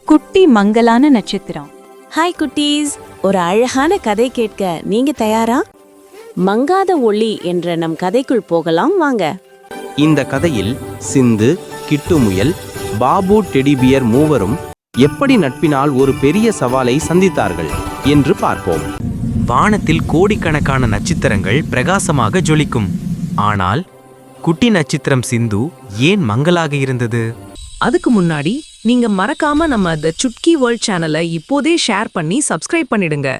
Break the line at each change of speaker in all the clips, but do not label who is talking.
குட்டி மங்கலான நட்சத்திரம்.
ஹாய் குட்டீஸ், ஒரு அழகான கதை கேட்க நீங்க தயாரா? மங்காத ஒளி என்ற நம் கதைக்குள் போகலாம் வாங்க.
இந்த கதையில் சிந்து, கிட்டுமுயல், பாபு, டெடிபியர் மூவரும் எப்படி நட்பினால் ஒரு பெரிய சவாலை சந்தித்தார்கள் என்று பார்ப்போம்.
வானத்தில் கோடிக்கணக்கான நட்சத்திரங்கள் பிரகாசமாக ஜொலிக்கும். ஆனால் குட்டி நட்சத்திரம் சிந்து ஏன் மங்கலாக இருந்தது?
அதுக்கு முன்னாடி நீங்க மறக்காம நம்ம தி சுட்கி வேர்ல்ட் சேனலை இப்போதே ஷேர் பண்ணி சப்ஸ்கிரைப் பண்ணிடுங்க.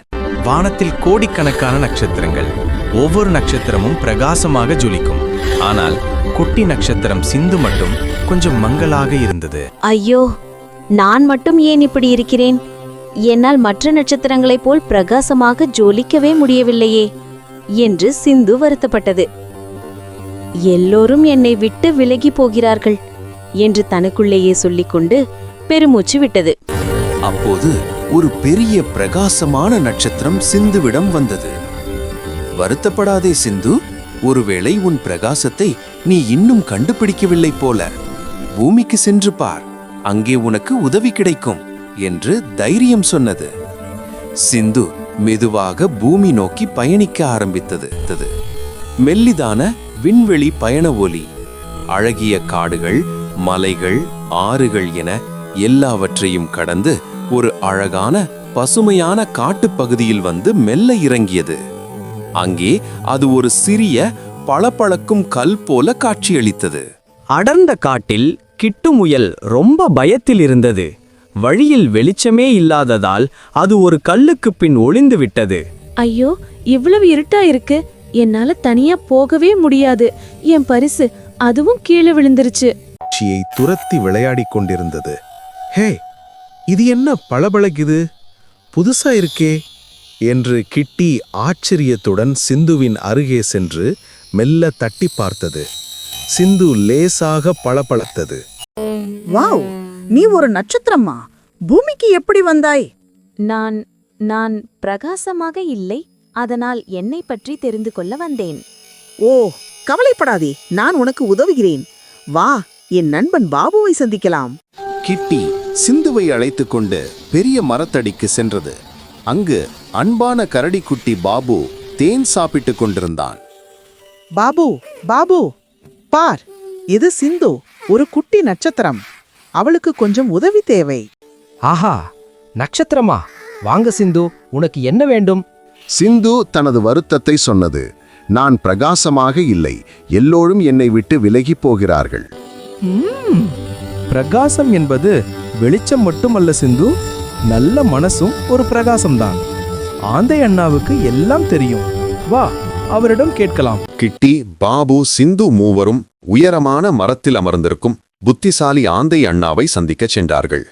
வானத்தில் கோடிக்கணக்கான நட்சத்திரங்கள், ஒவ்வொரு நட்சத்திரமும் பிரகாசமாக ஜொலிக்கும். ஆனால் குட்டி நட்சத்திரம் சிந்து மட்டும் கொஞ்சம் மங்கலாக இருந்தது.
ஐயோ, நான் மட்டும் ஏன் இப்படி இருக்கிறேன்? என்னால் மற்ற நட்சத்திரங்களைப் போல் பிரகாசமாக ஜொலிக்கவே முடியவில்லையே என்று சிந்து வருத்தப்பட்டது. எல்லோரும் என்னை விட்டு விலகி போகிறார்கள் என்று தனக்குள்ளேயே சொல்லிக்கொண்டு பெருமூச்சு விட்டது.
அப்போது ஒரு பெரிய பிரகாசமான நட்சத்திரம் சிந்துவிடம் வந்தது. வருத்தப்படாதே சிந்து, ஒருவேளை உன் பிரகாசத்தை நீ இன்னும் கண்டுபிடிக்கவில்லை போல. பூமிக்கு சென்று பார், அங்கே உனக்கு உதவி கிடைக்கும் என்று தைரியம் சொன்னது. சிந்து மெதுவாக பூமி நோக்கி பயணிக்க ஆரம்பித்தது. மெல்லிதான விண்வெளி பயண ஒலி, அழகிய காடுகள், மலைகள், ஆறுகள் என எல்லாவற்றையும் கடந்து ஒரு அழகான பசுமையான காட்டுப்பகுதியில் வந்து மெல்ல இறங்கியது. அங்கே அது ஒரு சிறிய பளபளக்கும் கல் போல காட்சியளித்தது.
அடர்ந்த காட்டில் கிட்டுமுயல் ரொம்ப பயத்தில் இருந்தது. வழியில் வெளிச்சமே இல்லாததால் அது ஒரு கல்லுக்கு பின் ஒளிந்து விட்டது.
ஐயோ, இவ்வளவு இருட்டா இருக்கு, என்னால தனியா போகவே முடியாது. என் பரிசு அதுவும் கீழே விழுந்துருச்சு.
காட்சியை துரத்தி விளையாடிக் கொண்டிருந்தது. ஹே, இது என்ன பளபளக்குது, புதுசா இருக்கே என்று கிட்டி ஆச்சரியத்துடன் சிந்துவின் அருகே சென்று மெல்ல தட்டி பார்த்தது. சிந்து லேசாக பளபளத்தது.
வாவ், நீ ஒரு நட்சத்திரமா? பூமிக்கு எப்படி வந்தாய்?
நான் பிரகாசமாக இல்லை, அதனால் என்னை பற்றி தெரிந்து கொள்ள வந்தேன்.
ஓ, கவலைப்படாதே, நான் உனக்கு உதவுகிறேன். வா, என் நண்பன் பாபுவை சந்திக்கலாம்.
கிட்டி சிந்துவை அழைத்துக் கொண்டு பெரிய மரத்தடிக்கு சென்றது. அங்கு அன்பான கரடிக்குட்டி பாபு தேன் சாப்பிட்டுக் கொண்டிருந்தான்.
பாபு, பாபு, பார், இது சிந்து, ஒரு குட்டி நட்சத்திரம். அவளுக்கு கொஞ்சம் உதவி தேவை.
ஆஹா, நட்சத்திரமா? வாங்க சிந்து, உனக்கு என்ன வேண்டும்?
சிந்து தனது வருத்தத்தை சொன்னது. நான் பிரகாசமாக இல்லை, எல்லோரும் என்னை விட்டு விலகி போகிறார்கள்.
பிரகாசம் என்பது வெளிச்சம் மட்டுமல்ல சிந்து, நல்ல மனசும் ஒரு பிரகாசம்தான். ஆந்தை அண்ணாவுக்கு எல்லாம் தெரியும். வா, அவரிடம் கேட்கலாம்.
கிட்டி, பாபு, சிந்து மூவரும் உயரமான மரத்தில் அமர்ந்திருக்கும் புத்திசாலி ஆந்தை அண்ணாவை சந்திக்க சென்றார்கள்.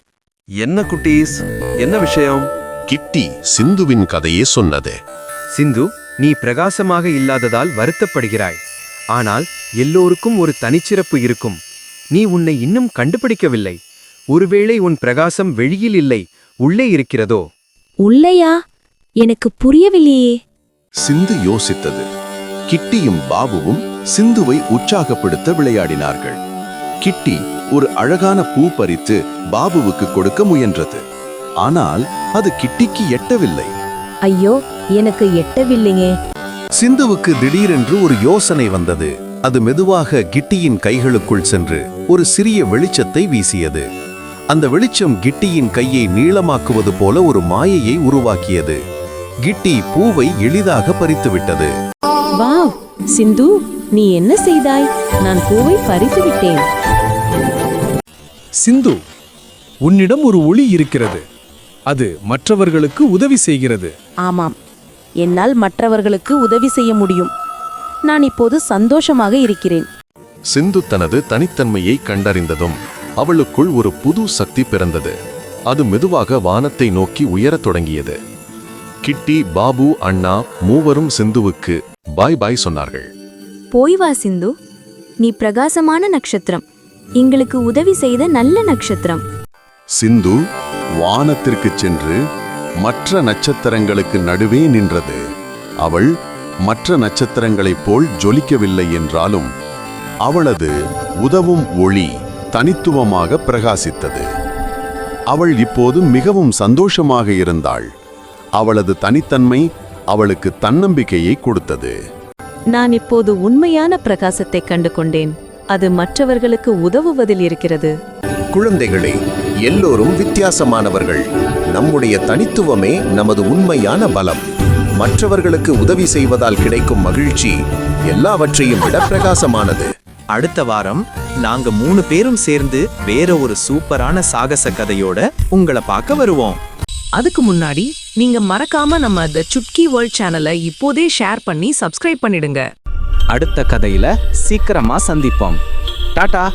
என்ன குட்டீஸ், என்ன விஷயம்?
கிட்டி சிந்துவின் கதையே சொன்னது.
சிந்து, நீ பிரகாசமாக இல்லாததால் வருத்தப்படுகிறாய். ஆனால் எல்லோருக்கும் ஒரு தனிச்சிறப்பு இருக்கும். நீ உன்னை இன்னும் கண்டுபிடிக்கவில்லை. ஒருவேளை உன் பிரகாசம் வெளியில் இல்லை, உள்ளே இருக்கிறதோ?
உள்ளையா? எனக்கு புரியவில்லையே.
சிந்து யோசித்தது. கிட்டியும் பாபுவும் சிந்துவை உற்சாகப்படுத்த விளையாடினார்கள். கிட்டி ஒரு அழகான பூ பறித்து பாபுவுக்கு கொடுக்க முயன்றது. ஆனால் அது கிட்டிக்கு எட்டவில்லை.
ஐயோ, எனக்கு எட்டவில்லையே.
சிந்துவுக்கு திடீரென்று ஒரு யோசனை வந்தது. அது மெதுவாக கிட்டியின் கைகளுக்குள் சென்று ஒரு சிறிய வெளிச்சத்தை வீசியது. அந்த வெளிச்சம் கிட்டியின் கையை நீளமாக்குவது போல ஒரு மாயையை உருவாக்கியது. கிட்டி பூவை எளிதாக பறித்துவிட்டது.
வாவ் சிந்து, நீ என்ன செய்தாய்? நான் பூவை பறித்து விட்டேன்.
சிந்து, உன்னிடம் ஒரு ஒளி இருக்கிறது. அது மற்றவர்களுக்கு உதவி செய்கிறது.
ஆமாம், என்னால் மற்றவர்களுக்கு உதவி செய்ய முடியும். நான் இப்போது சந்தோஷமாக இருக்கிறேன்.
சிந்து தனது தனித்தன்மையை கண்டறிந்ததும் அவளுக்குள் ஒரு புது சக்தி பிறந்தது. அது மெதுவாக வானத்தை நோக்கி உயரத் தொடங்கியது. கிட்டி, பாபு, அண்ணா மூவரும் சிந்துவுக்கு பாய் பாய் சொன்னார்கள்.
போய் வா சிந்து, நீ பிரகாசமான நட்சத்திரம், எங்களுக்கு உதவி செய்த நல்ல நட்சத்திரம்.
சிந்து வானத்திற்கு சென்று மற்ற நட்சத்திரங்களுக்கு நடுவே நின்றது. அவள் மற்ற நட்சத்திரங்களைப் போல் ஜொலிக்கவில்லை என்றாலும் அவளது உதவும் ஒளி தனித்துவமாக பிரகாசித்தது. அவள் இப்போது மிகவும் சந்தோஷமாக இருந்தாள். அவளது தனித்தன்மை அவளுக்கு தன்னம்பிக்கையை கொடுத்தது.
நான் இப்போது உண்மையான பிரகாசத்தை கண்டு கொண்டேன். அது மற்றவர்களுக்கு உதவுவதில் இருக்கிறது.
குழந்தைகளே, எல்லோரும் வித்தியாசமானவர்கள். நம்முடைய தனித்துவமே நமது உண்மையான பலம். மற்றவர்களுக்கு உதவி செய்வதால் கிடைக்கும் மகிழ்ச்சி எல்லாவற்றையும் விட பிரகாசமானது.
அடுத்த வாரம் நாங்க 3 பேரும் சேர்ந்து வேற ஒரு சூப்பரான சாகச கதையோட உங்களை பார்க்க வருவோம்.
அதுக்கு முன்னாடி நீங்க மறக்காம நம்ம த சுட்கி வேர்ல்ட் சேனலை இப்போதே ஷேர் பண்ணி சப்ஸ்கிரைப் பண்ணிடுங்க.
அடுத்த கதையில சீக்கிரமா சந்திப்போம். டாடா.